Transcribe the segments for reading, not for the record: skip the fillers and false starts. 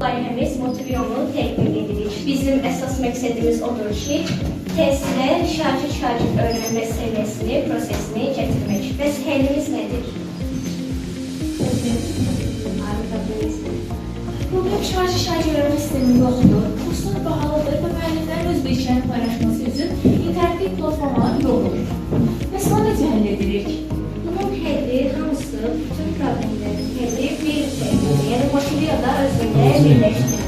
Layihəmiz Motivionu tətbiq edirik. Bizim əsas məqsədimiz odur ki, testlə şagird öyrənmə səviyyəsini, prosesini gətirmək. Bəs həllimiz nədir? Problem şagird öyrənmə sistemi yoxdur. Kurslar bahalıdır və müəllimlərin öz bilgilərini paylaşması üçün interaktiv platformalar yoxdur. Bəs bunu necə həll edirik? Bunun həlli hamısı, bütün problemlərin həlli bir tədbir, yəni Motiviyada özündə birləşdirilir.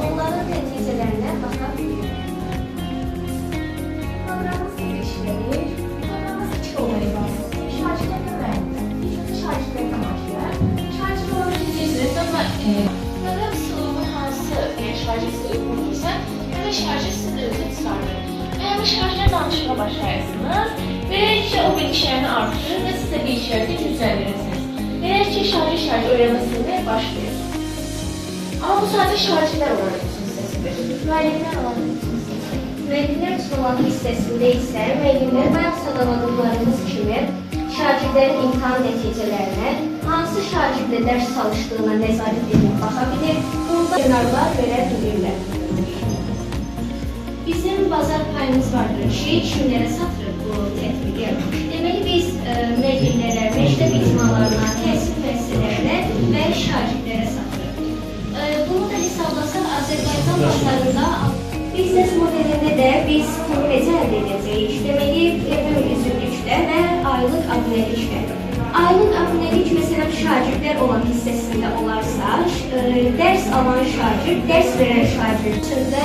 Onların nəticələrinə baxa bilirik. Proqramımız necə işləyir? Proqramımız iki olmalı ibarətdir. Şagirdlərlə müəllimlər. İlk şagirdlərlə başlayır. Şagird olaraq necəsiniz? Amma proqram sınavı hansı şagird uyğundursa, ya da şagird sizin özünü çıxardır. Əgər şagirdlə danışmağa başlayırsınız, beləliklə o bilgilərini artırır və siz də bilgiləri gücləndirirsiniz. Beləliklə şagird öyrənmə sistemi başlayır. Amma bu sadəcə şagirdlər olaraq üçün hissəsidir. Müəllimlər olaraq üçün hissəsidir. Müəllimlər üçün olan hissəsində isə müəllimlər bayaq sadaladıqlarımız kimi şagirdlərin imtahan nəticələrinə, hansı şagirdlə dərs çalışdığına nəzarət edib baxa bilir, burada ssenarlar verə bilirlər. Bizim bazar payımız vardır ki, kimlərə satırıq bu tətbiqi. Deməli, biz müəllimlərə, məktəb icmalarına, təhsil müəssisələrinə və şagirdlərə satırıq. Bunu da hesablasaq, Azərbaycan bazarında biznes modelində də biz bunu necə əldə edəcəyik? Deməli, evin üzvlüklə və aylıq abunəliklə. Aylıq abunəlik, məsələn, şagirdlər olan hissəsində olarsa, dərs alan şagird, dərs verən şagird üçün də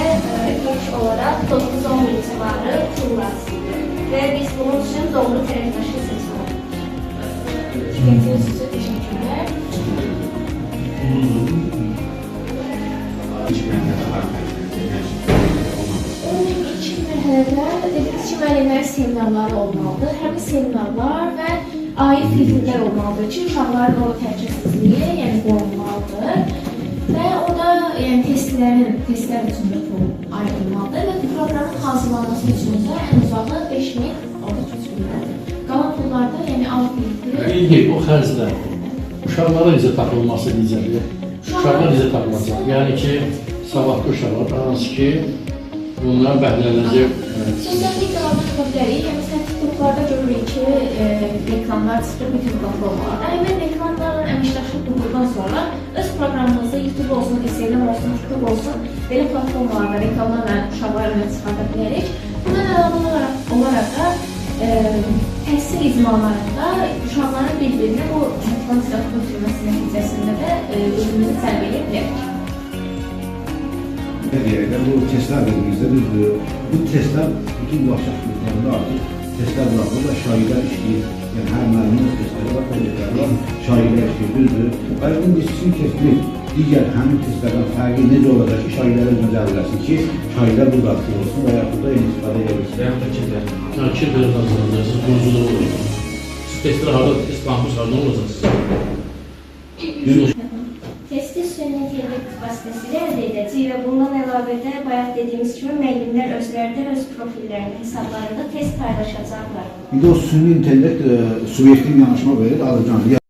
ilk olaraq 9-10 min civarı pul lazımdır. Və biz bunun üçün doğru tərəfdaşı seçməlidir. Gətiriniz sizə təşəkkürlər. İlk mərhələdə dediyiniz ki, müəllimlərin seminarları olmalıdır. Həmin seminarlar və aid filtrlər olmalıdır ki, uşaqların o təhlükəsizliyi qorunmalıdır. Və orada testlər üçün də pul ayrılmalıdır və bu proqramın hazırlanması üçün də ən uzağı 5.000 orada keçirilir. Qalan pullarda alt filtri... O xərclər, uşaqlara necə tapılması necədir? Uşaqlar necə tapılacaq? Yəni ki, sabahlı uşaqlar, hansı ki, bundan bəhrələnəcək. Sosial medialardan tapa bilərik. Məsələn, TikToklarda görürük ki, reklamlar çıxır bütün platformalarda. Həmin reklamlarla əməkdaşlıq qurduqdan sonra öz proqramımızı YouTube olsun, Instagram olsun, TikTok olsun, belə platformalarda reklamlarla uşaqlarla çıxarda bilərik. Bundan əlavə olaraq da təhsil icmalarında uşaqların bir-birinə bu motivasiya götürməsi nəticəsində də özümüzü cəlb edə bilərik. Bu testlər dediyimizdə düzdür. Bu testlər bütün başqa sınıflarında artıq testlər buraxılır və şagirlər işləyir. Yəni, hər müəllimin öz testləri var, proyektləri var, şagirlər işləyir, düzdür. Aydın biz sizin testini digər həmin testlərdən fərqi necə olacaq ki, şagirlər özünə cəlb eləsin ki, şagirlər burada aktiv olsun və yaxud da eyni istifadə edebilsin. Və yaxud da kitlər. Kitlər hazırlanacaqsınız, qoncular olacaq. Siz testlər harada, test bankımız harada olacaqsınız? Testi süni intellekt vasitəsilə əldə edəcək və bundan əlavə də bayaq dediyimiz kimi müəllimlər özləri öz profillərini, hesablarında test paylaşacaqlar. Bir də o süni intellekt subyektiv yanaşma verir, alacaq.